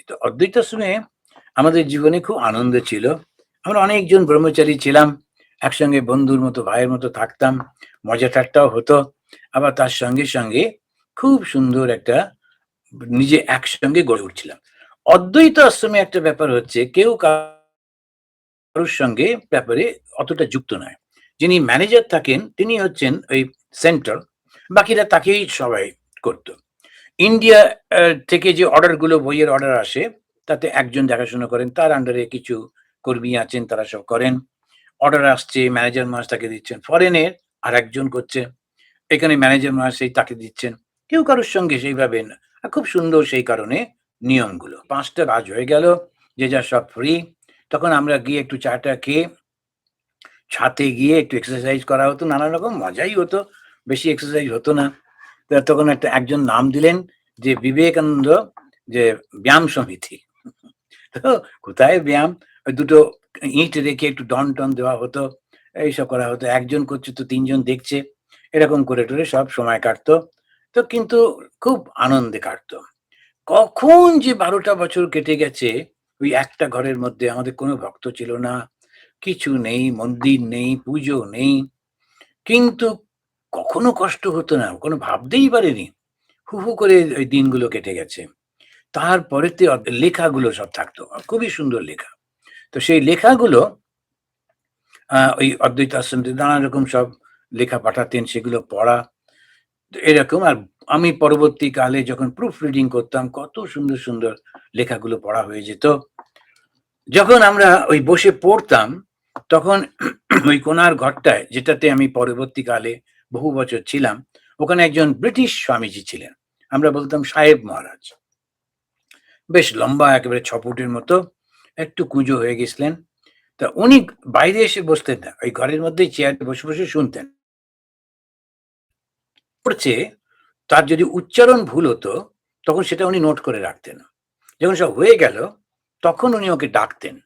তো অদ্বৈত আশ্রমে আমাদের জীবনে খুব আনন্দ ছিল। আমরা অনেকজন ব্রহ্মচারী ছিলাম। একসঙ্গে বন্ধুর মতো, ভাইয়ের মতো থাকতাম। মজা ঠাট্টাও হতো। আবার তার সঙ্গে খুব সুন্দর একটা নিজে একসঙ্গে গড়ে উঠছিলাম। অদ্বৈত আশ্রমে একটা ব্যাপার হচ্ছে কেউ কারোর সঙ্গে ব্যাপারে অতটা যুক্ত নয়। যিনি ম্যানেজার থাকেন তিনি হচ্ছেন ওই সেন্ট্রাল, বাকিরা তাকেই সবাই করত। ইন্ডিয়া থেকে যে অর্ডারগুলো বইয়ের অর্ডার আসে তাতে একজন দেখাশোনা করেন, তার আন্ডারে কিছু কর্মী আছেন তারা সব করেন। অর্ডার আসছে ম্যানেজার মহাশয় তাকে দিচ্ছেন, ফরেনের আরেকজন করছে, এখানে ম্যানেজার মহাশয় তাকে দিচ্ছেন। কেউ কারোর সঙ্গে সেইভাবে না। খুব সুন্দর সেই কারণে নিয়মগুলো। ৫টা কাজ হয়ে গেল, যে যার সব ফ্রি। তখন আমরা গিয়ে একটু চা-টা খেয়ে ছাদে গিয়ে একটু এক্সারসাইজ করা হতো, নানা রকম মজাই হতো। বেশি এক্সারসাইজ হতো না। তখন একজন নাম দিলেন যে বিবেকানন্দ যে ব্যায়াম সমিতি। তো কোথায় ব্যায়াম? ওই দুটো ইঁট রেখে একটু ডন-টন দেওয়া হতো। এইসব করা হতো। একজন করছে তো ৩ জন দেখছে। এরকম করে টরে সব সময় কাটতো। তো কিন্তু খুব আনন্দে কাটতো। কখন যে ১২টা বছর কেটে গেছে, ওই একটা ঘরের মধ্যে আমাদের কোনো ভক্ত ছিল না, কিছু নেই, মন্দির নেই, পুজো নেই। কিন্তু কখনো কষ্ট হতো না, কোনো ভাবতেই পারিনি। হু, হু করে ওই দিনগুলো কেটে গেছে। তারপরেতে লেখাগুলো সব থাকতো। খুবই সুন্দর লেখা। তো সেই লেখাগুলো ওই অদ্বৈত আশ্রম থেকে নানা রকম সব লেখা পাঠাতেন, সেগুলো পড়া। তো এরকম। আর আমি পরবর্তীকালে যখন প্রুফ রিডিং করতাম, কত সুন্দর লেখাগুলো পড়া হয়ে যেত। যখন আমরা ওই বসে পড়তাম, তখন ওই কোণার ঘরটায়, যেটাতে আমি পরবর্তীকালে বহু বছর ছিলাম, ওখানে একজন ব্রিটিশ স্বামীজি ছিলেন। আমরা বলতাম সাহেব মহারাজ। বেশ লম্বা, একেবারে ৬ ফুটের মতো, একটু কুঁজো হয়ে গেছিলেন। তা উনি বাইরে এসে বসতেন না। ওই ঘরের মধ্যেই চেয়ারে বসে শুনতেন। পড়ছে, তার যদি উচ্চারণ ভুল হতো, তখন সেটা উনি নোট করে রাখতেন। যখন সব হয়ে গেল, তখন উনি ওকে ডাকতেন।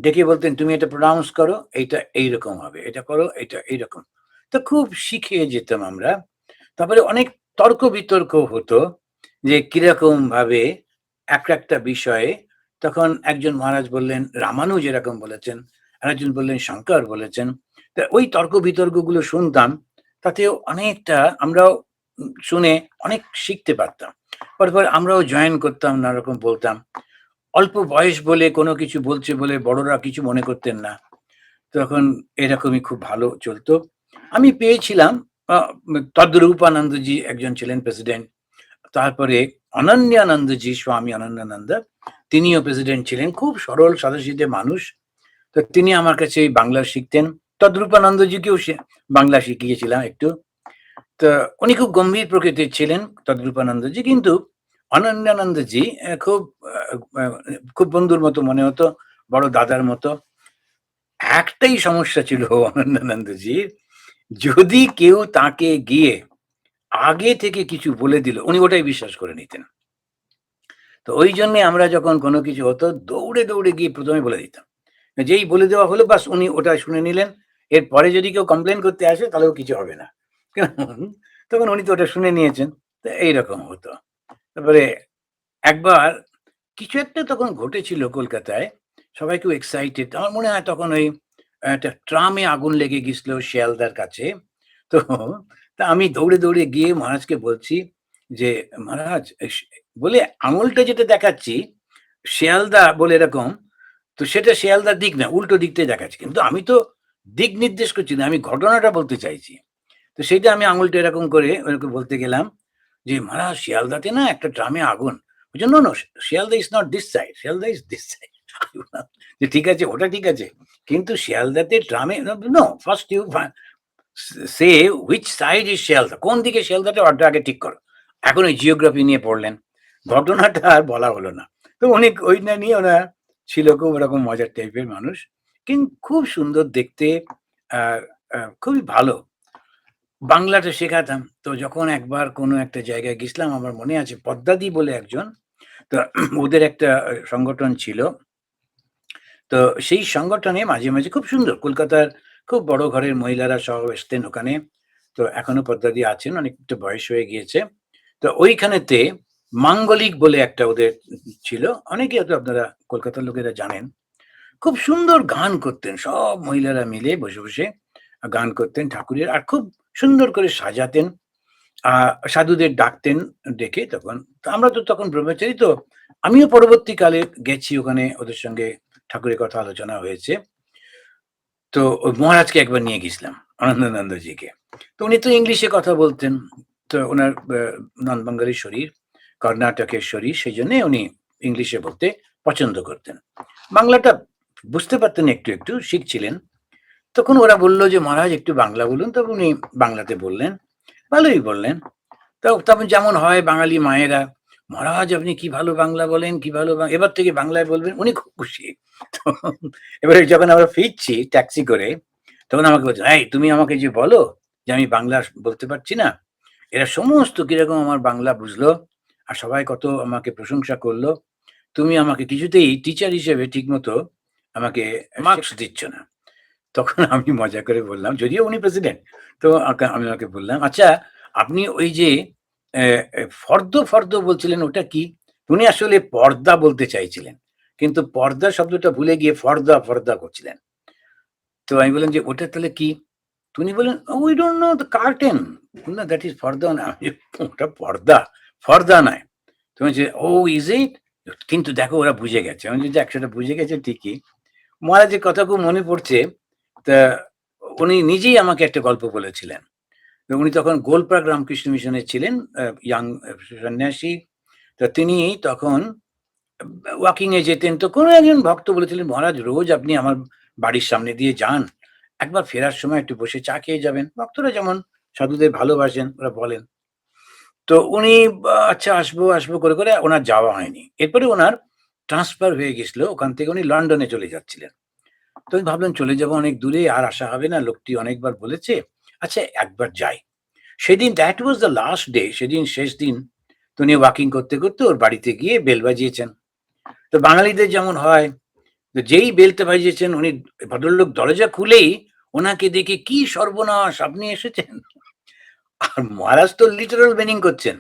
ডেকে বলতেন, "তুমি এটা প্রনাউন্স করো, এইটা এইরকম হবে। এটা করো, এটা এইরকম।" তো খুব শিখে যেতাম আমরা। তারপরে অনেক তর্ক-বিতর্ক হতো যে কিরকমভাবে একটা বিষয়ে। তখন একজন মহারাজ বললেন, "রামানুজ এরকম বলেছেন।" আরেকজন বললেন, "শঙ্কর বলেছেন।" তা ওই তর্ক-বিতর্কগুলো শুনতাম। তাতেও অনেকটা আমরাও শুনে অনেক শিখতে পারতাম। পরপর আমরাও জয়েন করতাম, নানারকম বলতাম। অল্প বয়স বলে কোনো কিছু বলছে বলে বড়রা কিছু মনে করতেন না। তখন এরকমই খুব ভালো চলতো। আমি পেয়েছিলাম আ তদ্রূপানন্দজি একজন ছিলেন প্রেসিডেন্ট। তারপরে অনন্যানন্দজি, স্বামী অনন্যানন্দ, তিনিও প্রেসিডেন্ট ছিলেন। খুব সরল সাদাসিধে মানুষ। তো তিনি আমার কাছে এই বাংলা শিখতেন। তদ্রূপানন্দজিকেও বাংলা শিখিয়েছিলাম একটু। তো উনি খুব গম্ভীর প্রকৃতির ছিলেন তদ্রূপানন্দজি। কিন্তু অনন্যানন্দজি খুব আ আ খুব বন্ধুর মতো মনে হতো, বড় দাদার মতো। একটাই সমস্যা ছিল অনন্যানন্দজির, যদি কেউ তাকে গিয়ে আগে থেকে কিছু বলে দিল, উনি ওটাই বিশ্বাস করে নিতেন। তো ঐজন্যে আমরা যখন কোনো কিছু হতো, দৌড়ে গিয়ে ১ম এ বলে দিতাম। যেই বলে দেওয়া হলো, বাস উনি ওটা শুনে নিলেন। এরপরে যদি কেউ কমপ্লেইন করতে আসে তাহলেও কিছু হবে না। তখন উনি তো ওটা শুনে নিয়েছেন। তো এইরকম হতো। তারপরে একবার কিছু একটা তখন ঘটেছিল কলকাতায়। সবাই খুব এক্সাইটেড। আমার মনে হয় তখন ওই একটা ট্রামে আগুন লেগে গেছিল শিয়ালদার কাছে। তো আমি দৌড়ে গিয়ে মহারাজকে বলছি যে, "মহারাজ" বলে আঙুলটা যেটা দেখাচ্ছি, শিয়ালদা বলে এরকম, তো সেটা শিয়ালদার দিক না, উল্টো দিকটাই দেখাচ্ছি। কিন্তু আমি তো দিক নির্দেশ করছি না, আমি ঘটনাটা বলতে চাইছি। তো সেইটা আমি আঙুলটা এরকম করে ওনাকে বলতে গেলাম যে, "মহারাজ শিয়ালদাতে না একটা ট্রামে আগুন।" বলছে, "no, no, Sealdah is not this side, Sealdah is this side." আমি বললাম যে, "ঠিক আছে, ওটা ঠিক আছে। কিন্তু শিয়ালদাতে ট্রামে no, first you say which side is Sealdah, কোন দিকে শিয়ালদাটা ওটা আগে ঠিক করো।" এখন ওই জিওগ্রাফি নিয়ে পড়লেন। ঘটনাটা আর বলা হলো না। তো উনি ওইটা নিয়ে ওনার ছিল, খুব ওরকম মজার টাইপের মানুষ। খুব সুন্দর দেখতে, আ খুবই ভালো। বাংলাটা শেখাতাম। তো যখন একবার কোনো একটা জায়গায় গেছিলাম, আমার মনে আছে পদ্মাদি বলে একজন, তো ওদের একটা সংগঠন ছিল। তো সেই সংগঠনে মাঝে খুব সুন্দর কলকাতার খুব বড় ঘরের মহিলারা সব এসতেন ওখানে। তো এখনো পদ্মাদি আছেন, অনেকটা বয়স হয়ে গিয়েছে। তো ওইখানেতে মাঙ্গলিক বলে একটা ওদের ছিল। অনেকে হয়তো আপনারা কলকাতার লোকেরা জানেন। খুব সুন্দর গান করতেন। সব মহিলারা মিলে বসে, বসে গান করতেন ঠাকুরের। আর খুব সুন্দর করে সাজাতেন। আ সাধুদের ডাকতেন ডেকে তখন। তো আমরা তো তখন ব্রহ্মচারী তো আমিও পরবর্তীকালে গেছি ওখানে ওদের সঙ্গে ঠাকুরের কথা আলোচনা হয়েছে। তো ওই মহারাজকে একবার নিয়ে গেছিলাম, আনন্দানন্দজিকে। তো উনি তো ইংলিশে কথা বলতেন। তো উনার নন বাঙালি শরীর, কর্ণাটকের শরীর, সেইজন্যে উনি ইংলিশে বলতে পছন্দ করতেন। বাংলাটা বুঝতে পারতেন একটু, একটু শিখছিলেন। তখন ওরা বলল যে, "মহারাজ একটু বাংলা বলুন।" তখন উনি বাংলাতে বললেন। ভালোই বললেন। তো তখন যেমন হয় বাঙালি মায়েরা, "মহারাজ আপনি কি ভালো বাংলা বলেন, কি ভালো এবার থেকে বাংলায় বলবেন।" উনি খুব খুশি। তো এবারে যখন আমরা ফিরছি ট্যাক্সি করে, তখন আমাকে বলছে, "এই তুমি আমাকে যে বলো যে আমি বাংলা বলতে পারছি না, এরা সমস্ত কিরকম আমার বাংলা বুঝলো। আর সবাই কত আমাকে প্রশংসা করলো। তুমি আমাকে কিছুতেই টিচার হিসেবে ঠিকমতো আমাকে মার্কস দিচ্ছ না।" তখন আমি মজা করে বললাম, যদিও উনি প্রেসিডেন্ট। তো আমি ওনাকে বললাম, "আচ্ছা আপনি ওই যে ফর্দ, ফর্দ বলছিলেন ওটা কি?" উনি আসলে পর্দা বলতে চাইছিলেন। কিন্তু পর্দা শব্দটা ভুলে গিয়ে ফর্দা, ফর্দা করছিলেন। তো আমি বললাম যে, "ওটা তাহলে কি?" তো উনি বললেন, "We don't know the curtain." না, "That is ফর্দা না।" আমি ওটা পর্দা, ফর্দা নয়। তো বলছে, "Oh, is it?" কিন্তু দেখো ওরা বুঝে গেছে। আমি বলছি, "যাক সেটা বুঝে গেছে ঠিকই।" মহারাজের কথা খুব মনে পড়ছে। তা উনি নিজেই আমাকে একটা গল্প বলেছিলেন। তো উনি তখন গোলপার্ক রামকৃষ্ণ মিশনে ছিলেন, ইয়াং সন্ন্যাসী। তো তিনি তখন ওয়াকিং এ যেতেন। তো কোনো একজন ভক্ত বলেছিলেন, "মহারাজ রোজ আপনি আমার বাড়ির সামনে দিয়ে যান। একবার ফেরার সময় একটু বসে চা খেয়ে যাবেন।" ভক্তরা যেমন সাধুদের ভালোবাসেন ওরা বলেন। তো উনি আচ্ছা আসবো, আসবো করে, করে উনার যাওয়া হয়নি। এরপরে উনার ট্রান্সফার হয়ে গেছিল। ওখান থেকে উনি লন্ডনে চলে যাচ্ছিলেন। তো আমি ভাবলাম চলে যাবো অনেক দূরে, আর আসা হবে না। লোকটি অনেকবার বলেছে। আচ্ছা একবার যাই। সেদিন that was the last day, সেদিন শেষ দিন। তো উনি ওয়াকিং করতে, করতে ওর বাড়িতে গিয়ে বেল বাজিয়েছেন। তো বাঙালিদের যেমন হয়, তো যেই বেলটা বাজিয়েছেন উনি ভদ্রলোক দরজা খুলেই ওনাকে দেখে, "কি সর্বনাশ! আপনি এসেছেন?" আর মহারাজ তো লিটারাল মিনিং করছেন।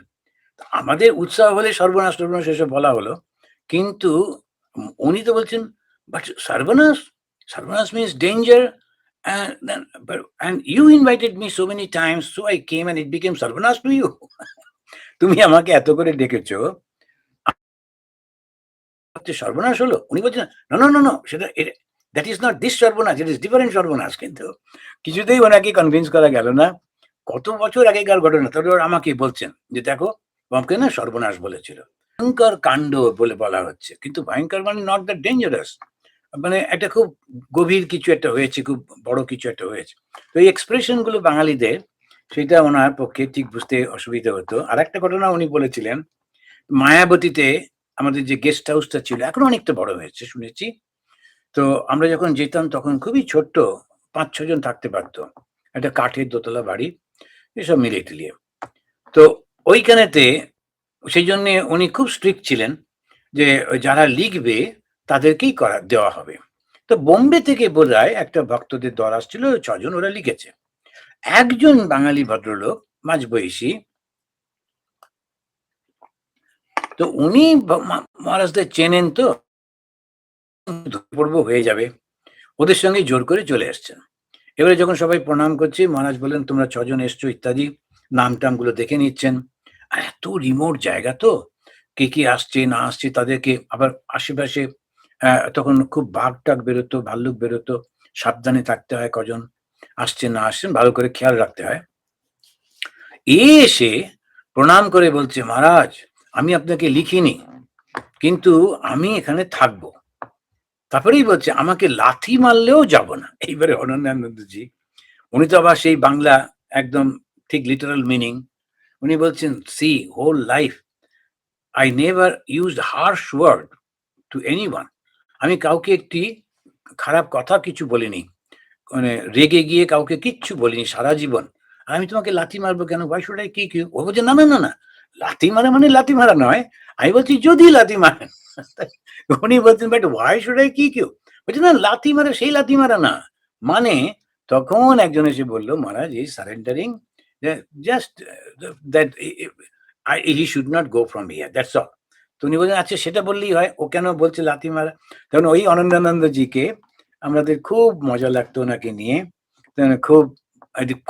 আমাদের উৎসাহ হলে সর্বনাশ টর্বনাশ এসব বলা হলো। কিন্তু উনি তো বলছেন, "বাট সর্বনাশ? সর্বনাশ means danger and then but and you invited me so many times, so I came and it became সর্বনাশ to you." তুমি আমাকে এত করে ডেকেছ, হচ্ছে সর্বনাশ হলো? উনি বলছেন, "No, no, no, no, সেটা that is not this সর্বনাশ, it is different সর্বনাশ।" কিন্তু কিছুতেই ওনাকে কনভিন্স করা গেল না। কত বছর আগেকার ঘটনা। তবে ওরা আমাকে বলছেন যে, "দেখো, ওকে না সর্বনাশ বলেছিল।" ভয়ঙ্কর কাণ্ড বলে বলা হচ্ছে। কিন্তু ভয়ঙ্কর মানে নট দ্যাট ডেঞ্জারাস। মানে একটা খুব গভীর কিছু একটা হয়েছে, খুব বড় কিছু একটা হয়েছে। তো এই এক্সপ্রেশন গুলো বাঙালিদের, সেটা ওনার পক্ষে ঠিক বুঝতে অসুবিধা হতো। আরেকটা ঘটনা উনি বলেছিলেন, মায়াবতীতে আমাদের যে গেস্ট হাউসটা ছিল, এখন অনেকটা বড় হয়েছে শুনেছি। তো আমরা যখন যেতাম তখন খুবই ছোট্ট, ৫-৬ জন থাকতে পারত। একটা কাঠের দোতলা বাড়ি, এসব মিলিয়ে টিলিয়ে। তো ওইখানেতে সেইজন্যে উনি খুব স্ট্রিক্ট ছিলেন যে যারা লিখবে তাদেরকেই দেওয়া হবে। তো বোম্বে থেকে বোধহয় একটা ভক্তদের দল আসছিল, ৬ জন ওরা লিখেছে। একজন বাঙালি ভদ্রলোক মাঝবয়সী, তো উনি মহারাজদের চেনেন তো, ধরে পড়বো হয়ে যাবে। ওদের সঙ্গে জোর করে চলে আসছেন। এবারে যখন সবাই প্রণাম করছে, মহারাজ বললেন, "তোমরা ৬ জন এসছো" ইত্যাদি। নাম-টামগুলো দেখে নিচ্ছেন। আর এত রিমোট জায়গা তো, কে, কে আসছে না আসছে তাদেরকে আবার আশেপাশে তখন খুব বাঘ-টাঘ বেরোতো, ভাল্লুক বেরোতো। সাবধানে থাকতে হয় কজন আসছেন না আসছেন ভালো করে খেয়াল রাখতে হয়। এসে প্রণাম করে বলছে, "মহারাজ আমি আপনাকে লিখিনি, কিন্তু আমি এখানে থাকবো।" তারপরেই বলছে, "আমাকে লাথি মারলেও যাব না।" এইবারে অনন্যানন্দজি, উনি তো আবার সেই বাংলা একদম ঠিক লিটারাল মিনিং। উনি বলছেন, "see whole life I never used harsh word to anyone." আমি কাউকে একটি খারাপ কথা কিছু বলিনি। মানে রেগে গিয়ে কাউকে কিচ্ছু বলিনি সারা জীবন। আর আমি তোমাকে লাথি মারবো কেন? Why should I kick you? ও বলছে, "না, না, না, না। লাথি মারা মানে লাথি মারা নয়।" আমি বলছি, "যদি লাথি মারেন।" উনি বলছেন, "but why should I kick you?" বলছে, "না লাথি মারা সেই লাথি মারা না।" মানে তখন একজন এসে বলল, "মহারাজ is surrendering, just that he should not go from here, that's all. তো উনি বললেন, আচ্ছা সেটা বললেই হয়, ও কেন বলছে লাথি মারা? তখন ওই অনন্দানন্দজিকে আমাদের খুব মজা লাগতো ওনাকে নিয়ে। খুব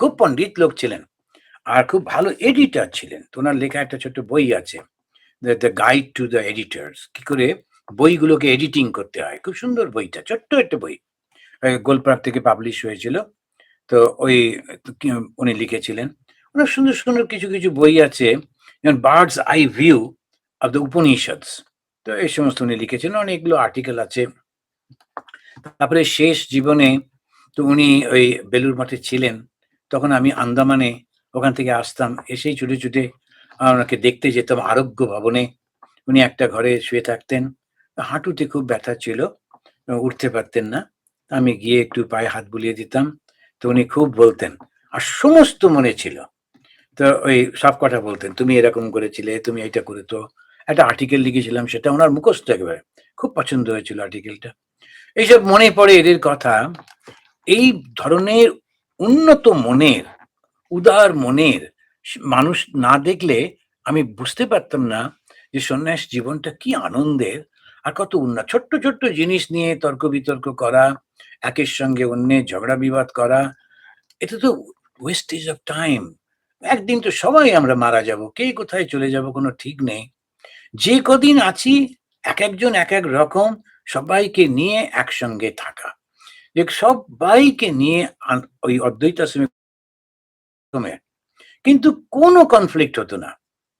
খুব পণ্ডিত লোক ছিলেন আর খুব ভালো এডিটর ছিলেন। তো ওনার লেখা একটা ছোট্ট বই আছে, the guide to the editors, কি করে বইগুলোকে এডিটিং করতে হয়। খুব সুন্দর বইটা, ছোট্ট একটা বই, গোলপার্ক থেকে পাবলিশ হয়েছিল। তো ওই উনি লিখেছিলেন। অনেক সুন্দর সুন্দর কিছু কিছু বই আছে, যেমন birds eye view of the Upanishads. তো এই সমস্ত উনি লিখেছেন, অনেকগুলো আর্টিকেল আছে। তারপরে শেষ জীবনে তো উনি ওই বেলুর মঠে ছিলেন, তখন আমি আন্দামানে ওখান থেকে আসতাম, এসেই ছুটে ছুটে ওনাকে দেখতে যেতাম আরোগ্য ভবনে। উনি একটা ঘরে শুয়ে থাকতেন, হাঁটুতে খুব ব্যথা ছিল, উঠতে পারতেন না। আমি গিয়ে একটু পায়ে হাত বুলিয়ে দিতাম, তো উনি খুব বলতেন, আর সমস্ত মনে ছিল। তো ওই সব কথা বলতেন, তুমি এরকম করেছিলে, তুমি এটা করে। তো একটা আর্টিকেল লিখেছিলাম, সেটা ওনার মুখস্থ একেবারে, খুব পছন্দ হয়েছিল আর্টিকেলটা। এইসব মনে পড়ে এদের কথা। এই ধরনের উন্নত মনের, উদার মনের মানুষ না দেখলে আমি বুঝতে পারতাম না যে সন্ন্যাস জীবনটা কি আনন্দের আর কত উন্নত। ছোট্ট ছোট্ট জিনিস নিয়ে তর্ক বিতর্ক করা, একের সঙ্গে অন্যের ঝগড়া বিবাদ করা, এটা তো ওয়েস্টেজ অফ টাইম। একদিন তো সবাই আমরা মারা যাব, কে কোথায় চলে যাব কোনো ঠিক নেই। যে কদিন আছি এক একজন এক এক রকম, সবাইকে নিয়ে একসঙ্গে থাকা, যে সবাইকে নিয়ে ওই অদ্বৈত আশ্রমে, কিন্তু কোনো কনফ্লিক্ট হতো না,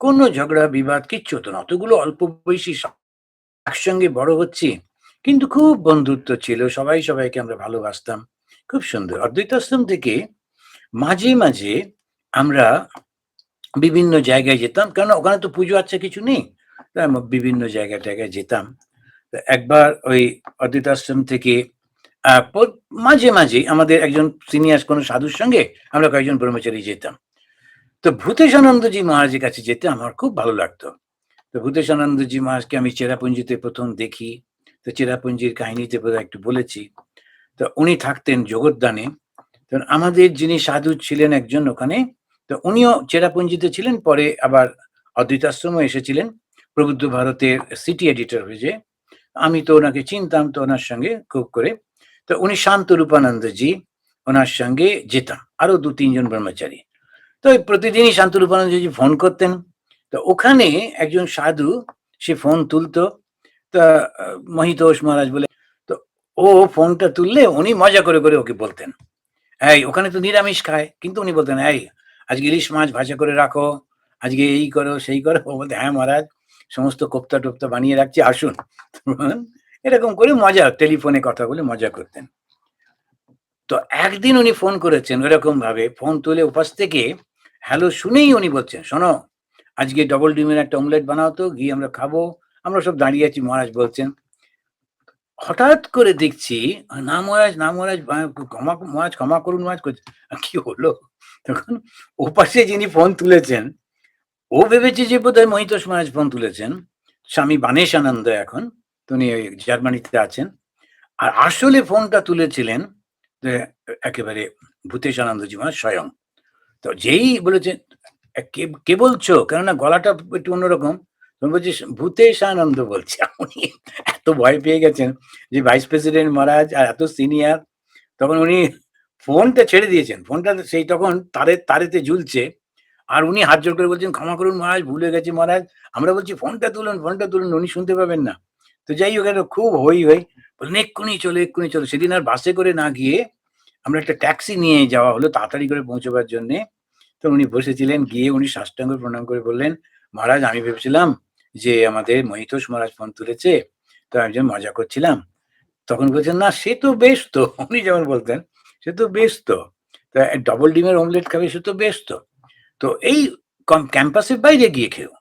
কোনো ঝগড়া বিবাদ কিচ্ছু হতো না। অতগুলো অল্প বয়সী একসঙ্গে বড় হচ্ছি, কিন্তু খুব বন্ধুত্ব ছিল, সবাই সবাইকে আমরা ভালোবাসতাম। খুব সুন্দর। অদ্বৈত আশ্রম থেকে মাঝে মাঝে আমরা বিভিন্ন জায়গায় যেতাম, কারণ ওখানে তো পুজো আচ্ছা কিছু নেই। তাই আমরা বিভিন্ন জায়গায় টায়গায় যেতাম। তো একবার ওই অদ্বৈত আশ্রম থেকে মাঝে মাঝে আমাদের একজন সিনিয়র কোনো সাধুর সঙ্গে আমরা কয়েকজন ব্রহ্মচারী যেতাম। তো ভূতেশানন্দজি মহারাজের কাছে যেতে আমার খুব ভালো লাগতো। তো ভূতেশানন্দজি মহারাজকে আমি চেরাপুঞ্জিতে প্রথম দেখি। তো চেরাপুঞ্জির কাহিনীতে বোধহয় একটু বলেছি। তো উনি থাকতেন জগদ্দানে। তো আমাদের যিনি সাধু ছিলেন একজন ওখানে, তো উনিও চেরাপুঞ্জিতে ছিলেন, পরে আবার অদ্বৈত আশ্রমও এসেছিলেন প্রবুদ্ধ ভারতের সিটি এডিটর হয়ে। আমি তো ওনাকে চিনতাম, তো ওনার সঙ্গে খুব করে। তো উনি শান্ত রূপানন্দজি, ওনার সঙ্গে যেতাম, আরো দু তিনজন ব্রহ্মচারী। তো প্রতিদিনই শান্ত রূপানন্দজি ফোন করতেন। তো ওখানে একজন সাধু, সে ফোন তুলতো, তা মহিতোষ মহারাজ বলে। তো ও ফোনটা তুললে উনি মজা করে করে ওকে বলতেন, এই ওখানে তো নিরামিষ খায়, কিন্তু উনি বলতেন, এই আজকে ইলিশ মাছ ভাজা করে রাখো, আজকে এই করো সেই করো। ও বলতে, হ্যাঁ মহারাজ, সমস্ত কোপ্তা টোপ্তা বানিয়ে রাখছি, আসুন। এরকম করে মজা, টেলিফোনে কথা বলে মজা করতেন। তো একদিন উনি ফোন করেছেন ওরকম ভাবে, ফোন তুলে উপাস থেকে হ্যালো শুনেই উনি বলছেন, শোনো আজকে ডবল ডিমের একটা অমলেট বানাও তো, গিয়ে আমরা খাবো। আমরা সব দাঁড়িয়ে আছি, মহারাজ বলছেন। হঠাৎ করে দেখছি, না মহারাজ, না মহারাজ, ক্ষমা মহারাজ, ক্ষমা করুন মহারাজ করছে। কি হলো? তখন ওপাশে যিনি ফোন তুলেছেন, ও ভেবেছে যে বোধহয় মহিতোষ মহারাজ ফোন তুলেছেন, স্বামী বানেশানন্দ এখন, উনি ওই জার্মানিতে আছেন। আর আসলে ফোনটা তুলেছিলেন যে একেবারে ভূতেশানন্দজি মহারাজ স্বয়ং। তো যেই বলেছে, কে কে বলছো? কেননা গলাটা একটু অন্যরকম। তখন বলছি, ভূতেশানন্দ বলছি। উনি এত ভয় পেয়ে গেছেন যে ভাইস প্রেসিডেন্ট মহারাজ আর এত সিনিয়র। তখন উনি ফোনটা ছেড়ে দিয়েছেন। ফোনটা সেই তখন তারেতে ঝুলছে। আর উনি হাত জোড় করে বলছেন, ক্ষমা করুন মহারাজ, ভুলে গেছি মহারাজ। আমরা বলছি, ফোনটা তুলুন, ফোনটা তুলুন, উনি শুনতে পাবেন না। তো যাই হোক, একটা খুব হই হই। বললেন, এক্ষুনি চলো, এক্ষুনি চলো। সেদিন আর বাসে করে না গিয়ে আমরা একটা ট্যাক্সি নিয়ে যাওয়া হলো তাড়াতাড়ি করে পৌঁছবার জন্যে। তো উনি বসেছিলেন, গিয়ে উনি সাষ্টাঙ্গ প্রণাম করে বললেন, মহারাজ আমি ভেবেছিলাম যে আমাদের মহিতোষ মহারাজ ফোন তুলেছে, তো আমি যে মজা করছিলাম। তখন বলছেন, না সে তো বেশ তো। উনি যেমন বলতেন, সে তো বেশ তো। তা ডবল ডিমের অমলেট খাবে, সে তো বেশ তো। তো এই ক্যাম্পাসের বাইরে গিয়ে খেও,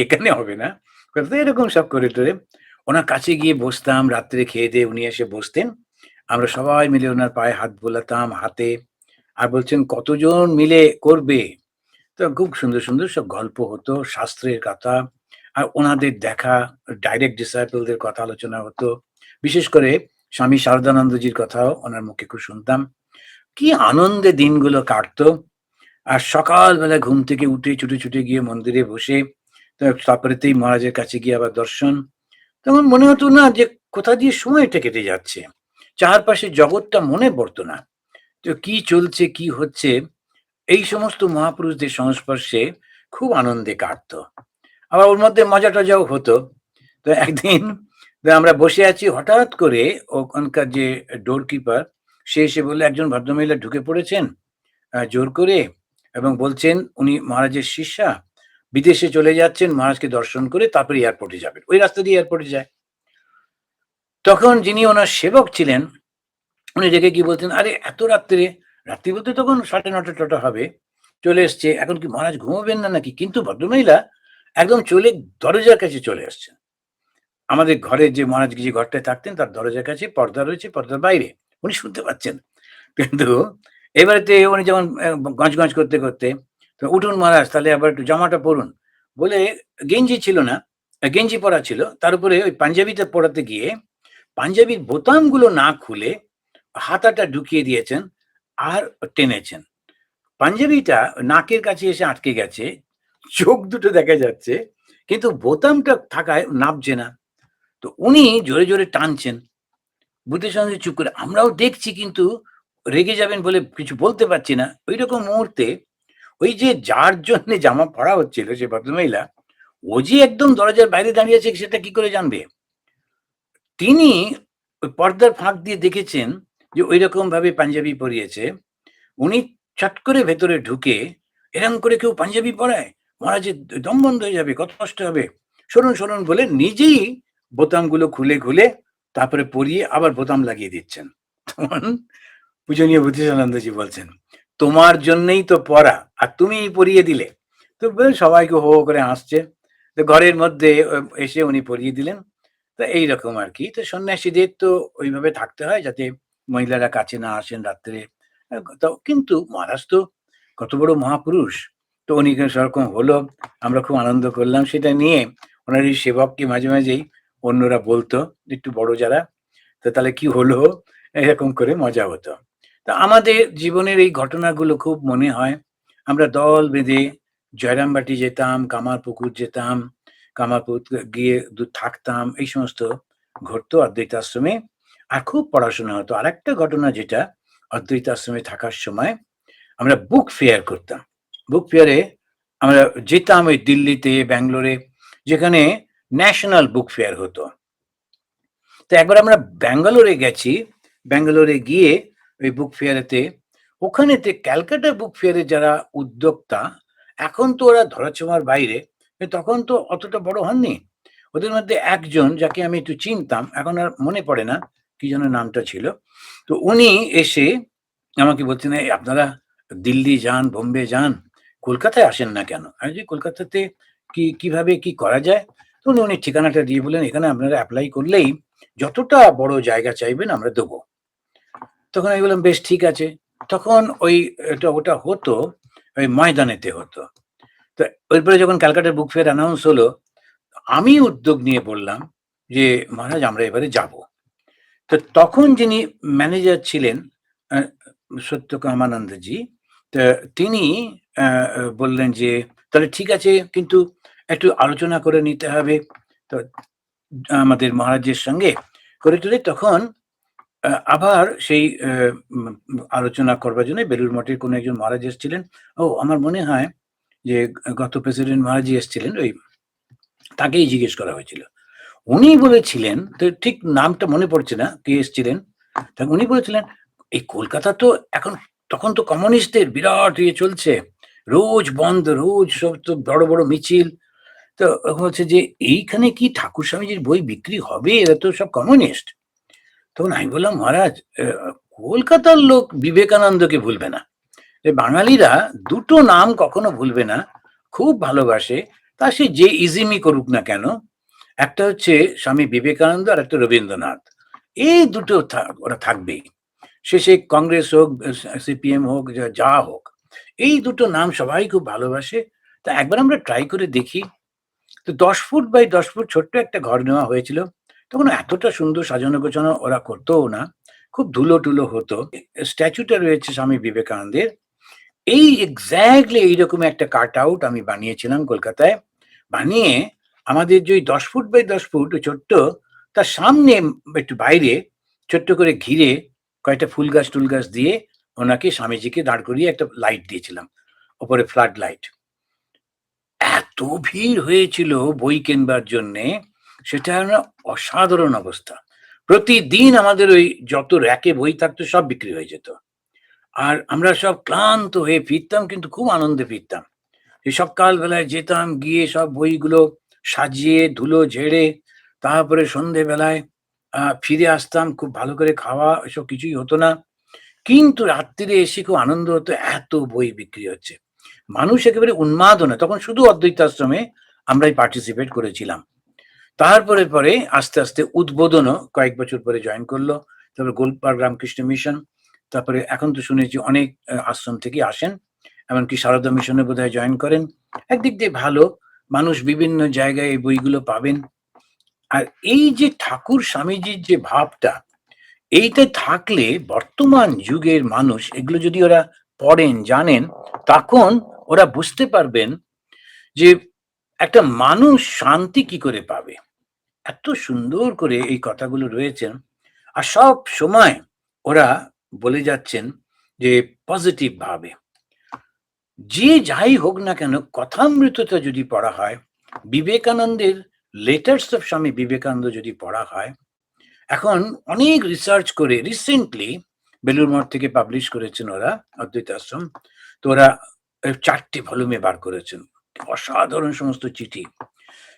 এখানে হবে না। তো এরকম সব করে টরে ওনার কাছে গিয়ে বসতাম, রাত্রে খেয়ে দিয়ে উনি এসে বসতেন। আমরা সবাই মিলে ওনার পায়ে হাত বোলাতাম, হাতে। আর বলছেন কতজন মিলে করবে। তো খুব সুন্দর সুন্দর সব গল্প হতো, শাস্ত্রের কথা। আর ওনাদের দেখা ডাইরেক্ট ডিসাইপলদের কথা আলোচনা হতো। বিশেষ করে স্বামী শারদানন্দজির কথাও ওনার মুখে খুব শুনতাম। কি আনন্দে দিনগুলো কাটতো। আর সকালবেলা ঘুম থেকে উঠে ছুটে ছুটে গিয়ে মন্দিরে বসে তারপরেতেই মহারাজের কাছে গিয়ে আবার দর্শন। তখন মনে হতো না যে কোথা দিয়ে সময়টা কেটে যাচ্ছে, চারপাশের জগৎটা মনে পড়তো না। তো কি চলছে কি হচ্ছে, এই সমস্ত মহাপুরুষদের সংস্পর্শে খুব আনন্দে কাটতো। আবার ওর মধ্যে মজা টজাও হতো। তো একদিন আমরা বসে আছি, হঠাৎ করে ওখানকার যে ডোর কিপার সে এসে বললো একজন ভদ্রমহিলা ঢুকে পড়েছেন জোর করে, এবং বলছেন উনি মহারাজের শিষ্যা, বিদেশে চলে যাচ্ছেন, মহারাজকে দর্শন করে তারপরে এয়ারপোর্টে যাবেন, ওই রাস্তা দিয়ে এয়ারপোর্টে যায়। তখন যিনি ওনার সেবক ছিলেন উনি রেগে গিয়ে বলছেন, আরে এত রাত্রে, রাত্রি বলতে তখন 9:30 হবে, চলে এসছে, এখন কি মহারাজ ঘুমাবেন না নাকি? কিন্তু ভদ্রমহিলা একদম চলে দরজার কাছে চলে আসছেন। আমাদের ঘরে যে মহারাজ যে ঘরটায় থাকতেন তার দরজার কাছে পর্দা রয়েছে, পর্দার বাইরে উনি শুনতে পাচ্ছেন। কিন্তু এবারেতে উনি যেমন গজ করতে করতে, তো উঠুন মহারাজ, তাহলে আবার একটু জামাটা পরুন বলে, গেঞ্জি ছিল না, গেঞ্জি পরা ছিল, তার উপরে ওই পাঞ্জাবিটা পরাতে গিয়ে পাঞ্জাবির বোতামগুলো না খুলে হাতাটা ঢুকিয়ে দিয়েছেন আর টেনেছেন। পাঞ্জাবিটা নাকের কাছে এসে আটকে গেছে, চোখ দুটো দেখা যাচ্ছে, কিন্তু বোতামটা থাকায় নাবছে না। তো উনি জোরে জোরে টানছেন, বুদ্ধের সঙ্গে চুপ করে আমরাও দেখছি, কিন্তু রেগে যাবেন বলে কিছু বলতে পারছি না। ওই রকম মুহূর্তে ওই যে যার জন্য জামা পরা হচ্ছিল সে ভদ্রমহিলা, ও যে একদম দরজার বাইরে দাঁড়িয়ে আছে সেটা কি করে জানবে? তিনি ওই পর্দার ফাঁক দিয়ে দেখেছেন যে ঐরকম ভাবে পাঞ্জাবি পরিয়েছে। উনি চট করে ভেতরে ঢুকে, এরম করে কেউ পাঞ্জাবি পরায়? মহারাজের দম বন্ধ হয়ে যাবে, কত কষ্ট হবে। সরুন, সরুন বলে নিজেই বোতামগুলো খুলে, খুলে তারপরে পরিয়ে আবার বোতাম লাগিয়ে দিচ্ছেন। তখন পূজনীয় বুদ্ধিরানন্দজি বলছেন, "তোমার জন্যই তো পরা, আর তুমিই পরিয়ে দিলে।" তো সবাইকে হো, হো করে হাসছে। তো ঘরের মধ্যে এসে উনি পরিয়ে দিলেন। তো এইরকম আরকি। তো সন্ন্যাসীদের তো ওইভাবে থাকতে হয় যাতে মহিলারা কাছে না আসেন রাত্রে। তো কিন্তু মহারাজ তো কত বড় মহাপুরুষ। তো উনি সেরকম হলো, আমরা খুব আনন্দ করলাম সেটা নিয়ে। ওনার এই সেবককে মাঝে, মাঝেই অন্যরা বলতো, একটু বড় যারা, তো তাহলে কি হলো? এরকম করে মজা হতো। তো আমাদের জীবনের এই ঘটনাগুলো খুব মনে হয়। আমরা দল বেঁধে জয়রামবাটি যেতাম, কামারপুকুর যেতাম, কামারপুকুর গিয়ে থাকতাম। এই সমস্ত ঘটতো অদ্বৈত আশ্রমে। আর খুব পড়াশোনা হতো। আরেকটা ঘটনা যেটা, অদ্বৈত আশ্রমে থাকার সময় আমরা বুক ফেয়ার করতাম। বুক ফেয়ারে আমরা যেতাম ওই দিল্লিতে, ব্যাঙ্গালোরে, যেখানে ন্যাশনাল বুক ফেয়ার হতো। তো একবার আমরা ব্যাঙ্গালোরে গেছি। ব্যাঙ্গালোরে গিয়ে ওই বুক ফেয়ারেতে, ওখানেতে ক্যালকাটা বুক ফেয়ারে যারা উদ্যোক্তা, এখন তো ওরা ধরাছোঁয়ার বাইরে, কিন্তু তখন তো অতটা বড় হননি। ওদের মধ্যে একজন যাকে আমি একটু চিনতাম, এখন আর মনে পড়ে না কি যেন নামটা ছিল। তো উনি এসে আমাকে বলছেন, "এই আপনারা দিল্লি যান, বোম্বে যান, কলকাতায় আসেন না কেন?" আমি বলছি, "কলকাতাতে কিভাবে কি করা যায়?" তো উনি ঠিকানাটা দিয়ে বললেন, "এখানে আপনারা এপ্লাই করলেই যতটা বড় জায়গা চাইবেন আমরা দেবো।" তখন আমি বললাম, "বেশ ঠিক আছে।" তখন ওটা হতো ওই ময়দানেতে হতো। তো এরপরে যখন ক্যালকাটা বুক ফেয়ার অ্যানাউন্স হলো, আমি উদ্যোগ নিয়ে বললাম যে, "মহারাজ আমরা এবারে যাবো।" তো তখন যিনি ম্যানেজার ছিলেন আ সত্যকামানন্দজি, তা তিনি আ আ বললেন যে, "তাহলে ঠিক আছে, কিন্তু একটু আলোচনা করে নিতে হবে।" তো আমাদের মহারাজের সঙ্গে করে টরে তখন আবার সেই উম আলোচনা করবার জন্য বেলুড় মঠের কোনো একজন মহারাজ এসেছিলেন। আমার মনে হয় যে গত প্রেসিডেন্ট মহারাজই এসেছিলেন, তাকেই জিজ্ঞেস করা হয়েছিল। উনি বলেছিলেন, তো ঠিক নামটা মনে পড়ছে না কে এসেছিলেন। তা উনি বলেছিলেন, "এই কলকাতা তো এখন, তখন তো কমিউনিস্টদের বিরাট চলছে। রোজ বন্ধ, রোজ সব তো বড়, বড় মিছিল। তো হচ্ছে যে এইখানে কি ঠাকুর স্বামীজির বই বিক্রি হবে? এরা তো সব কমিউনিস্ট।" তখন আমি বললাম, "মহারাজ, আ কলকাতার লোক বিবেকানন্দকে ভুলবে না। বাঙালিরা দুটো নাম কখনো ভুলবে না, খুব ভালোবাসে। তা সে যে ইজিমই করুক না কেন, একটা হচ্ছে স্বামী বিবেকানন্দ আর একটা রবীন্দ্রনাথ। এই দুটো ওরা থাকবেই। সে কংগ্রেস হোক, সিপিএম হোক, যা হোক। এই দুটো নাম সবাই খুব ভালোবাসে। তা একবার আমরা ট্রাই করে দেখি।" তো ১০ ফুট বাই ১০ ফুট ছোট্ট একটা ঘর নেওয়া হয়েছিল। তখন এতটা সুন্দর সাজানো গোছানো ওরা করতও না। খুব ধুলো-টুলো হতো। স্ট্যাচুটা রয়েছে স্বামী বিবেকানন্দের। এই এক্সাক্টলি এইরকম একটা কাট আউট আমি বানিয়েছিলাম কলকাতায়। বানিয়ে আমাদের যে ওই 10 ফুট বাই 10 ফুট ওই ছোট্ট, তার সামনে একটু বাইরে ছোট্ট করে ঘিরে কয়েকটা ফুল গাছ টুল গাছ দিয়ে ওনাকে স্বামীজিকে দাঁড় করিয়ে একটা লাইট দিয়েছিলাম, ওপরে ফ্লাড লাইট। এত ভিড় হয়েছিল বই কেনবার জন্যে, সেটা না অসাধারণ অবস্থা। প্রতিদিন আমাদের ওই যত র‍্যাকে বই থাকতো সব বিক্রি হয়ে যেত। আর আমরা সব ক্লান্ত হয়ে ফিরতাম, কিন্তু খুব আনন্দে ফিরতাম। এই সকালবেলায় যেতাম, গিয়ে সব বইগুলো সাজিয়ে ধুলো ঝেড়ে তারপরে সন্ধেবেলায় ফিরে আসতাম। খুব ভালো করে খাওয়া এসব কিছুই হতো না। কিন্তু রাত্তিরে এসে খুব আনন্দ হতো, এত বই বিক্রি হচ্ছে। মানুষ একেবারে উন্মাদনা। তখন শুধু অদ্বৈত আশ্রমে আমরাই পার্টিসিপেট করেছিলাম। তারপরে পরে আস্তে, আস্তে উদ্বোধনও কয়েক বছর পরে জয়েন করলো। তারপরে গোলপার্ক রামকৃষ্ণ মিশন। তারপরে এখন তো শুনেছি অনেক আশ্রম থেকে আসেন। এমনকি সারদা মিশনে বোধহয় জয়েন করেন। একদিক দিয়ে ভালো, মানুষ বিভিন্ন জায়গায় এই বইগুলো পাবেন। আর এই যে ঠাকুর স্বামীজির যে ভাবটা, এইটা থাকলে বর্তমান যুগের মানুষ এগুলো যদি ওরা পড়েন, জানেন, তখন ওরা বুঝতে পারবেন যে একটা মানুষ শান্তি কি করে পাবে। এত সুন্দর করে এই কথাগুলো রয়েছেন। আর সব সময় ওরা বলে যাচ্ছেন যে পজিটিভ ভাবে। যে যাই হোক না কেন, কথামৃতটা যদি পড়া হয়, বিবেকানন্দের লেটার্স অফ স্বামী বিবেকানন্দ যদি পড়া হয়, এখন অনেক রিসার্চ করে রিসেন্টলি বেলুড় মঠ থেকে পাবলিশ করেছেন ওরা, অদ্বৈত আশ্রম। তো ওরা 4টে ভলিউমে বার করেছেন। অসাধারণ সমস্ত চিঠি।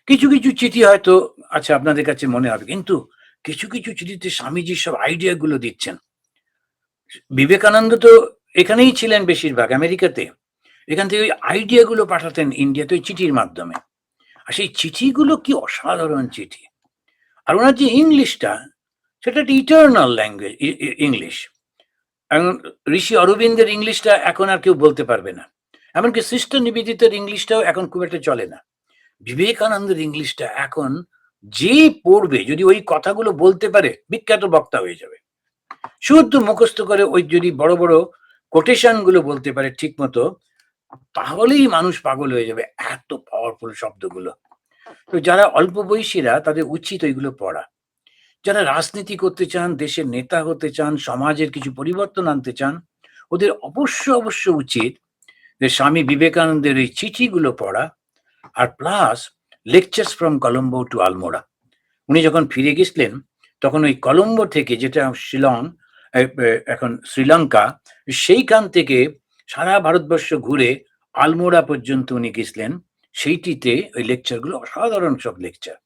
কিছু, কিছু চিঠি হয়তো আচ্ছা আপনাদের কাছে মনে হবে, কিন্তু কিছু, কিছু চিঠিতে স্বামীজির সব আইডিয়া গুলো দিচ্ছেন। বিবেকানন্দ তো এখানেই ছিলেন বেশিরভাগ, আমেরিকাতে। এখান থেকে ওই আইডিয়া গুলো পাঠাতেন ইন্ডিয়াতে ওই চিঠির মাধ্যমে। আর সেই চিঠিগুলো কি অসাধারণ চিঠি। আর ওনার যে ইংলিশটা, সেটা একটা ইটার্নাল ল্যাঙ্গুয়েজ, ইংলিশ। এখন ঋষি অরবিন্দের ইংলিশটা এখন আর কেউ বলতে পারবে না। এমনকি সিস্টার নিবেদিতার ইংলিশটাও এখন খুব একটা চলে না। বিবেকানন্দের ইংলিশটা এখন যে পড়বে, যদি ওই কথাগুলো বলতে পারে, বিখ্যাত বক্তা হয়ে যাবে। শুদ্ধ মুখস্থ করে ওই যদি বড় বড় কোটেশন গুলো বলতে পারে ঠিক মতো, তাহলেই মানুষ পাগল হয়ে যাবে, এত পাওয়ারফুল শব্দগুলো। তো যারা অল্প বয়সীরা, তাদের উচিত ওইগুলো পড়া। যারা রাজনীতি করতে চান, দেশের নেতা হতে চান, সমাজের কিছু পরিবর্তন আনতে চান, ওদের অবশ্য উচিত যে স্বামী বিবেকানন্দের এই চিঠিগুলো পড়া। আর plus lectures from Colombo to Almora. উনি যখন ফিরে গেছিলেন, তখন ওই কলম্বো থেকে, যেটা শিলং এখন শ্রীলঙ্কা, সেইখান থেকে সারা ভারতবর্ষ ঘুরে আলমোড়া পর্যন্ত উনি গেছিলেন। সেইটিতে ওই লেকচারগুলো অসাধারণ সব লেকচার।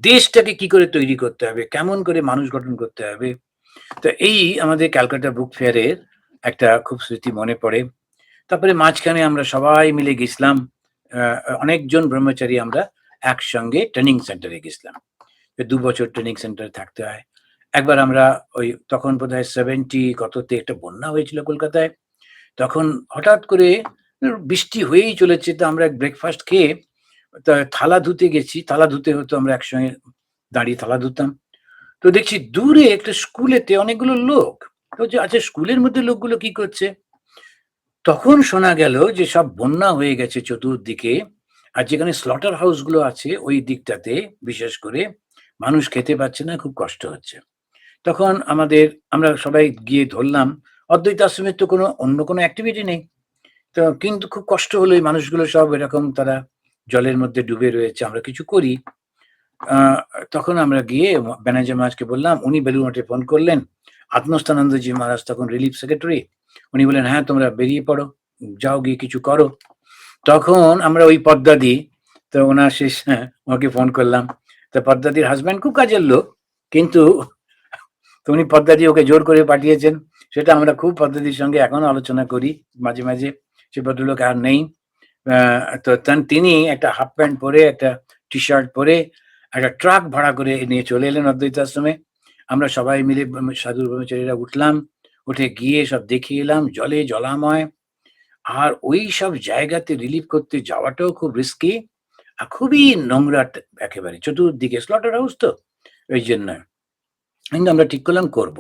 দেশটাকে কি করে তৈরি করতে হবে, কেমন করে মানুষ গঠন করতে হবে। তো এই আমাদের ক্যালকাটা বুক ফেয়ারের একটা খুব স্মৃতি মনে পড়ে। তারপরে মাঝখানে আমরা সবাই মিলে গেছিলাম, অনেকজন ব্রহ্মচারী আমরা একসঙ্গে ট্রেনিং সেন্টারে গেছিলাম। 2 বছর ট্রেনিং সেন্টারে থাকতে হয়। একবার আমরা ওই তখন বোধহয় 70 কততে একটা বন্যা হয়েছিল কলকাতায়। তখন হঠাৎ করে বৃষ্টি হয়েই চলেছে। তো আমরা ব্রেকফাস্ট খেয়ে থালা ধুতে গেছি। থালা ধুতে হতো, আমরা একসঙ্গে দাঁড়িয়ে থালা ধুতাম। তো দেখছি দূরে একটা স্কুলেতে অনেকগুলো লোক। তো যে আচ্ছা, স্কুলের মধ্যে লোকগুলো কি করছে? তখন শোনা গেল যে সব বন্যা হয়ে গেছে চতুর্দিকে। আর যেখানে স্লটার হাউস গুলো আছে ওই দিকটাতে বিশেষ করে মানুষ খেতে পাচ্ছে না, খুব কষ্ট হচ্ছে। তখন আমরা সবাই গিয়ে ধরলাম, অদ্বৈত আশ্রমের তো অন্য কোনো অ্যাক্টিভিটি নেই। তো কিন্তু খুব কষ্ট হলো, এই মানুষগুলো সব এরকম তারা জলের মধ্যে ডুবে রয়েছে, আমরা কিছু করি। তখন আমরা গিয়ে ব্যানার্জি মহারাজকে বললাম, উনি বেলুড় মঠে ফোন করলেন। আত্মস্থানন্দজি মহারাজ তখন রিলিফ সেক্রেটারি। উনি বললেন, হ্যাঁ তোমরা বেরিয়ে পড়ো, যাও গিয়ে কিছু করো। তখন আমরা ওই পদ্মাদি, তো ওনার শেষ ওনাকে ফোন করলাম। তো পদ্মাদির হাজব্যান্ড খুব কাজের লোক, কিন্তু তো উনি পদ্মাদি ওকে জোর করে পাঠিয়েছেন। সেটা আমরা খুব পদ্মাদির সঙ্গে এখনো আলোচনা করি মাঝে মাঝে। সে ভদ্রলোক আর নেই। তো তিনি একটা হাফ প্যান্ট পরে, একটা টি শার্ট পরে, একটা ট্রাক ভাড়া করে নিয়ে চলে এলেন অদ্বৈত আশ্রমে। আমরা সবাই মিলে সাধু ব্রহ্মচারীরা উঠলাম, উঠে গিয়ে সব দেখে এলাম, জলে জলাময়। আর ওই সব জায়গাতে রিলিফ করতে যাওয়াটাও খুব রিস্কি, আর খুবই নোংরা একেবারে চতুর্দিকে স্লটার হাউস, তো ওই জন্য। কিন্তু আমরা ঠিক করলাম করব।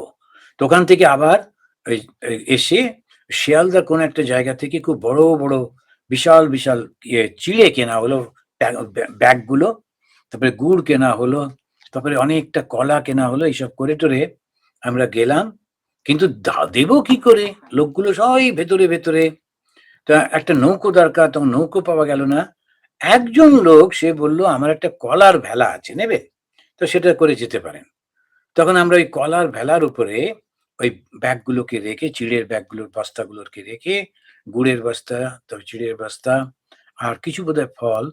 তো ওখান থেকে আবার ওই এসে শিয়ালদার কোন একটা জায়গা থেকে খুব বড় বড় বিশাল বিশাল চিড়ে কেনা হলো ব্যাগগুলো, তারপরে গুড় কেনা হলো, তারপরে অনেকটা কলা কেনা হলো। এইসব করে টরে আমরা গেলাম। কিন্তু দেবো কি করে? লোকগুলো সবাই ভেতরে, ভেতরে। তা একটা নৌকো দরকার, তখন নৌকো পাওয়া গেল না। একজন লোক সে বলল, "আমার একটা কলার ভেলা আছে, নেবে?" তো সেটা করে যেতে পারেন। তখন আমরা ওই কলার ভেলার উপরে ওই ব্যাগগুলোকে রেখে, চিড়ের ব্যাগগুলোর বস্তাগুলোকে রেখে, গুড়ের বস্তা, তারপর চিড়ের বস্তা আর কিছু বোধহয় ফল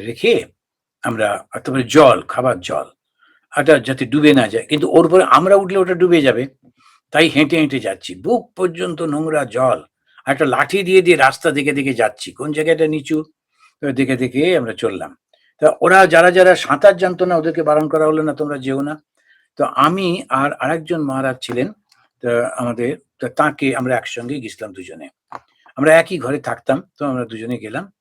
রেখে আমরা, তারপরে জল, খাবার জল। ওটা যাতে ডুবে না যায়। কিন্তু ওর উপরে আমরা উঠলে ওটা ডুবে যাবে। তাই হেঁটে, হেঁটে যাচ্ছি। বুক পর্যন্ত নোংরা জল। আর একটা লাঠি দিয়ে, দিয়ে রাস্তা দেখে, দেখে যাচ্ছি। কোন জায়গাটা নিচু দেখে, দেখে আমরা চললাম। তা ওরা যারা, যারা সাঁতার জানতো না ওদেরকে বারণ করা হলো না, "তোমরা যেও না।" তো আমি আর আরেকজন মহারাজ ছিলেন। তা আমাদের, তাকে আমরা একসঙ্গেই গেছিলাম দুজনে। আমরা একই ঘরে থাকতাম। তো আমরা দুজনে গেলাম।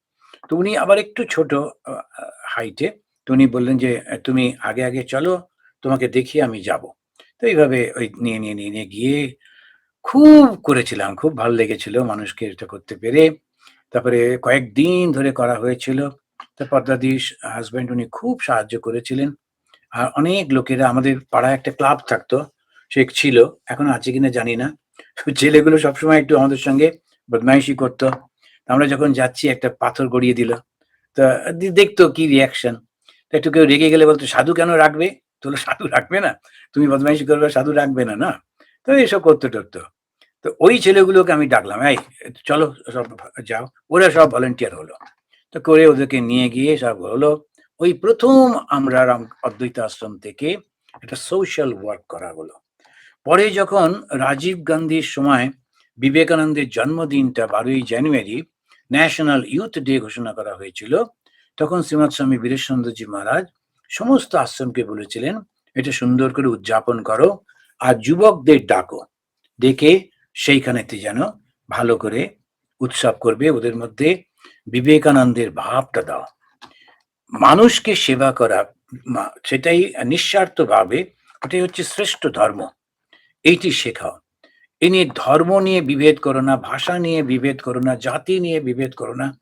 তো উনি আবার একটু ছোট আ আ হাইটে। তো উনি বললেন যে, "তুমি আগে, আগে চলো, তোমাকে দেখিয়ে আমি যাবো।" তো এইভাবে ওই নিয়ে, নিয়ে, নিয়ে, নিয়ে গিয়ে খুব করেছিলাম। খুব ভাল লেগেছিল মানুষকে এটা করতে পেরে। তারপরে কয়েকদিন ধরে করা হয়েছিল। তো পদ্মাদিস হাসব্যান্ড উনি খুব সাহায্য করেছিলেন। আর অনেক লোকেরা, আমাদের পাড়ায় একটা ক্লাব থাকতো। সে ছিল, এখন আছে কিনা জানি না। ছেলেগুলো সবসময় একটু আমাদের সঙ্গে বদমাইশি করত। আমরা যখন যাচ্ছি একটা পাথর গড়িয়ে দিল। তা দেখতো কি রিঅ্যাকশন। তা একটু কেউ রেগে গেলে বলতো, "সাধু কেন রাখবে?" তো বললো, "সাধু রাখবে না? তুমি বদমাইশি করবে, সাধু রাখবে না, না?" তো এসব করতো-টরতো। তো ওই ছেলেগুলোকে আমি ডাকলাম, "এই চলো সব যাও।" ওরা সব ভলান্টিয়ার হলো। তো করে ওদেরকে নিয়ে গিয়ে সব হলো। ওই ১ম আমরা অদ্বৈত আশ্রম থেকে একটা সোশ্যাল ওয়ার্ক করা হলো। পরে যখন রাজীব গান্ধীর সময় বিবেকানন্দের জন্মদিনটা ১২ই জানুয়ারি ন্যাশনাল ইয়ুথ ডে ঘোষণা করা হয়েছিল, তখন শ্রীমৎ স্বামী বীরেশচন্দ্রজি মহারাজ সমস্ত আশ্রমকে বলেছিলেন, "এটা সুন্দর করে উদযাপন করো আর যুবকদের ডাকো। ডেকে সেইখানেতে যেন ভালো করে উৎসব করবে। ওদের মধ্যে বিবেকানন্দের ভাবটা দাও। মানুষকে সেবা করা, সেটাই নিঃস্বার্থভাবে, ওটাই হচ্ছে শ্রেষ্ঠ ধর্ম। এইটি শেখাও। এ নিয়ে ধর্ম নিয়ে বিভেদ করো না, ভাষা নিয়ে বিভেদ করো না, জাতি নিয়ে বিভেদ করো না।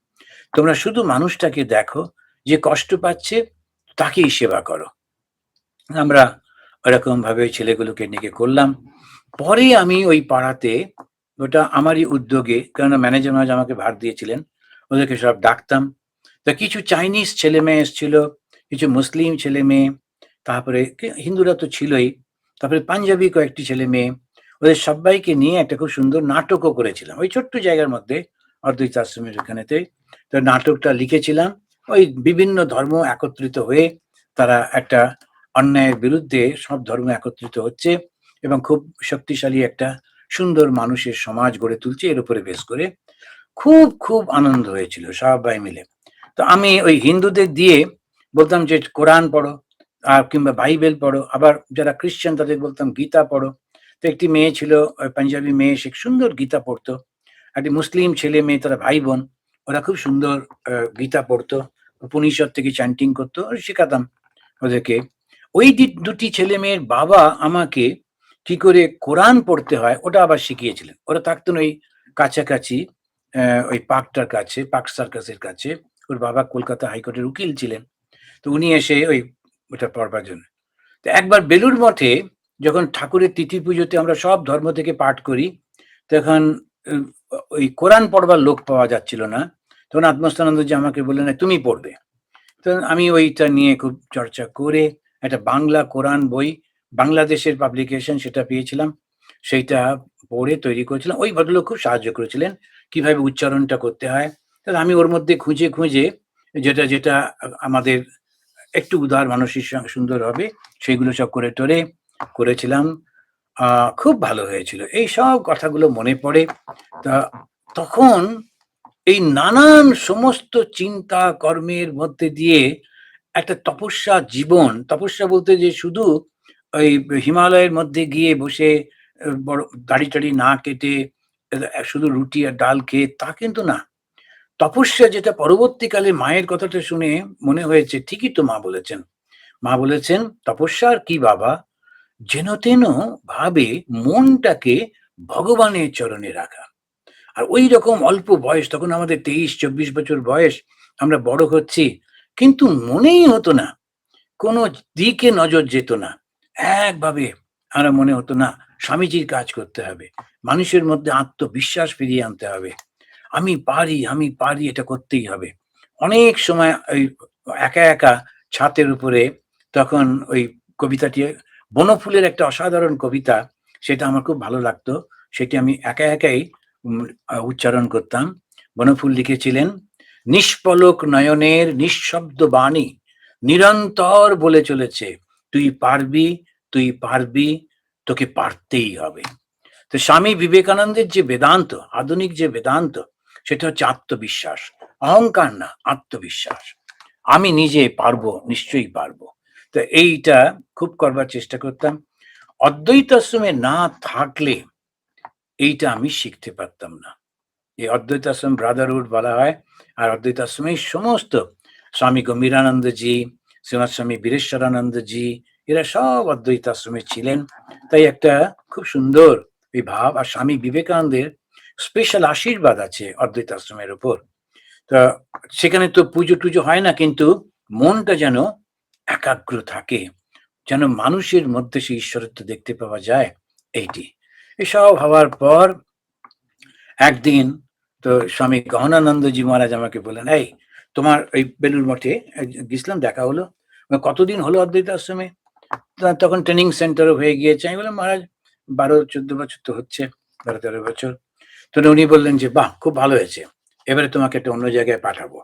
তোমরা শুধু মানুষটাকে দেখো, যে কষ্ট পাচ্ছে তাকেই সেবা করো।" আমরা ওরকমভাবে ওই ছেলেগুলোকে নিয়ে করলাম। পরে আমি ওই পাড়াতে, ওটা আমারই উদ্যোগে, কেননা ম্যানেজার মহাশয় আমাকে ভার দিয়েছিলেন, ওদেরকে সব ডাকতাম। তা কিছু চাইনিজ ছেলেমেয়ে এসছিল, কিছু মুসলিম ছেলেমেয়ে, তারপরে হিন্দুরা তো ছিলই, তারপরে পাঞ্জাবি কয়েকটি ছেলেমেয়ে। ওদের সব্বাইকে নিয়ে একটা খুব সুন্দর নাটকও করেছিলাম ওই ছোট্ট জায়গার মধ্যে, অদ্বৈত আশ্রমের ওখানেতে। তো নাটকটা লিখেছিলাম। ওই বিভিন্ন ধর্ম একত্রিত হয়ে তারা একটা অন্যায়ের বিরুদ্ধে সব ধর্ম একত্রিত হচ্ছে এবং খুব শক্তিশালী একটা সুন্দর মানুষের সমাজ গড়ে তুলছে, এর উপরে বেস করে। খুব, খুব আনন্দ হয়েছিল সবাই মিলে। তো আমি ওই হিন্দুদের দিয়ে বলতাম যে কোরআন পড়ো, কিংবা বাইবেল পড়ো। আবার যারা খ্রিস্টান তাদের বলতাম গীতা পড়ো। তো একটি মেয়ে ছিল, পাঞ্জাবি মেয়ে, সে সুন্দর গীতা পড়তো। একটি মুসলিম ছেলে-মেয়ে, তারা ভাই-বোন। ওরা খুব সুন্দর গীতা পড়তো। উপনিষদ থেকে চ্যান্টিং করতো। শেখাতাম ওদেরকে। ওই দুটি ছেলে-মেয়ের বাবা আমাকে কি করে কোরআন পড়তে হয় ওটা আবার শিখিয়েছিলেন। ওরা থাকতেন ওই কাছাকাছি, ওই পার্কটার কাছে, পার্ক সার্কাসের কাছে। ওর বাবা কলকাতা হাইকোর্টের উকিল ছিলেন। তো উনি এসে ওটা পড়বার জন্য। তো একবার বেলুড় মঠে যখন ঠাকুরের তিথি পুজোতে আমরা সব ধর্ম থেকে পাঠ করি, তখন উম ওই কোরআন পড়বার লোক পাওয়া যাচ্ছিল না। তখন আত্মস্থানন্দজি আমাকে বললেন, "তুমি পড়বে।" তো আমি ওইটা নিয়ে খুব চর্চা করে একটা বাংলা কোরআন বই, বাংলাদেশের পাবলিকেশন, সেটা পেয়েছিলাম। সেইটা পড়ে তৈরি করেছিলাম। ওই ভদ্রলোক খুব সাহায্য করেছিলেন, কিভাবে উচ্চারণটা করতে হয়। তাহলে আমি ওর মধ্যে খুঁজে, খুঁজে যেটা, যেটা আমাদের একটু উদার মানসিক সুন্দর হবে, সেগুলো সব করে টরে করেছিলাম। আ খুব ভালো হয়েছিল। এইসব কথাগুলো মনে পড়ে। তা তখন এই নানান সমস্ত চিন্তা কর্মের মধ্যে দিয়ে একটা তপস্যা জীবন, তপস্যা বলতে যে শুধু ওই হিমালয়ের মধ্যে গিয়ে বসে বড় দাড়ি-টাড়ি না কেটে শুধু রুটি আর ডাল খেয়ে তা কিন্তু না। তপস্যা যেটা পরবর্তীকালে মায়ের কথাটা শুনে মনে হয়েছে, ঠিকই তো মা বলেছেন। মা বলেছেন, "তপস্যা আর কি বাবা? যেন-তেন ভাবে মনটাকে ভগবানের চরণে রাখা।" আর ঐরকম অল্প বয়স, তখন আমাদের ২৩-২৪ বছর বয়স। আমরা বড় হচ্ছি। কিন্তু মনেই হতো না, কোনো দিকে নজর যেত না। একভাবে আমার মনে হতো না স্বামীজির কাজ করতে হবে। মানুষের মধ্যে আত্মবিশ্বাস ফিরিয়ে আনতে হবে। আমি পারি এটা করতেই হবে। অনেক সময় ওই একা ছাতের উপরে তখন ওই কবিতাটি বনফুলের একটা অসাধারণ কবিতা, সেটা আমার খুব ভালো লাগতো। সেটি আমি একাই উম উচ্চারণ করতাম। বনফুল লিখেছিলেন, "নিষ্পলক নয়নের নিঃশব্দ বাণী নিরন্তর বলে চলেছে, তুই পারবি, তুই পারবি, তোকে পারতেই হবে।" তো স্বামী বিবেকানন্দের যে বেদান্ত, আধুনিক যে বেদান্ত, সেটা হচ্ছে আত্মবিশ্বাস। অহংকার না, আত্মবিশ্বাস। আমি নিজে পারবো, নিশ্চয়ই পারবো। তো এইটা খুব করবার চেষ্টা করতাম। অদ্বৈত আশ্রমে না থাকলে এইটা আমি শিখতে পারতাম না। এই অদ্বৈত আশ্রম ব্রাদারহুড বলা হয়। আর অদ্বৈত আশ্রমেই সমস্ত স্বামী গম্ভীরানন্দজি, শ্রীমৎ স্বামী বীরেশ্বরানন্দজি, এরা সব অদ্বৈত আশ্রমে ছিলেন। তাই একটা খুব সুন্দর এই ভাব। আর স্বামী বিবেকানন্দের স্পেশাল আশীর্বাদ আছে অদ্বৈত আশ্রমের উপর। তা সেখানে তো পুজো-টুজো হয় না, কিন্তু মনটা যেন একাগ্র থাকে। যেন মানুষের মধ্যে সেই ঈশ্বরত্ব দেখতে পাওয়া যায়, এইটি। এসব হওয়ার পর একদিন তো স্বামী গহনানন্দজি মহারাজ আমাকে বললেন, "এই তোমার ওই বেলুড় মঠে গেছিলাম, দেখা হলো। কতদিন হলো অদ্বৈত আশ্রমে?" তখন ট্রেনিং সেন্টারও হয়ে গিয়েছে। আমি বললাম, "মহারাজ ১২-১৪ বছর তো হচ্ছে, ১২-১৩ বছর।" তো উনি বললেন যে, "বাহ! খুব ভালো হয়েছে। এবারে তোমাকে একটা অন্য জায়গায় পাঠাবো।"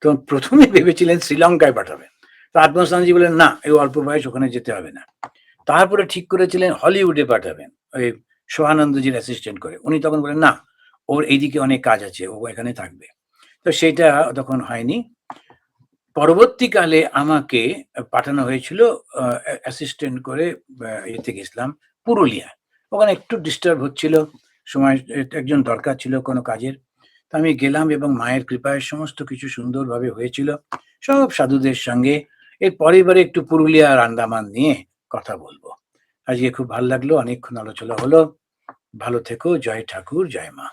তো ১ম এ ভেবেছিলেন শ্রীলঙ্কায় পাঠাবেন। তো আত্মস্থানজি বললেন, "না, এই অল্প বয়স, ওখানে যেতে হবে না।" তারপরে ঠিক করেছিলেন হলিউডে পাঠাবেন, ওই সোহানন্দজির অ্যাসিস্ট্যান্ট করে। উনি তখন বললেন, "না, ওর এইদিকে অনেক কাজ আছে, ও এখানে থাকবে।" তো সেইটা তখন হয়নি। পরবর্তীকালে আমাকে পাঠানো হয়েছিল অ্যাসিস্ট্যান্ট করে, ইয়েতে গেছিলাম পুরুলিয়া। ওখানে একটু ডিস্টার্ব হচ্ছিল, সময় একজন দরকার ছিল কোনো কাজের। তো আমি গেলাম এবং মায়ের কৃপায় সমস্ত কিছু সুন্দরভাবে হয়েছিল। সব সাধুদের সঙ্গে। এর পরের একটু পুরুলিয়া আর আন্দামান নিয়ে কথা বলবো। আজকে খুব ভাল লাগলো। অনেকক্ষণ আলোচনা হলো। ভালো থেকো। জয় ঠাকুর, জয় মা।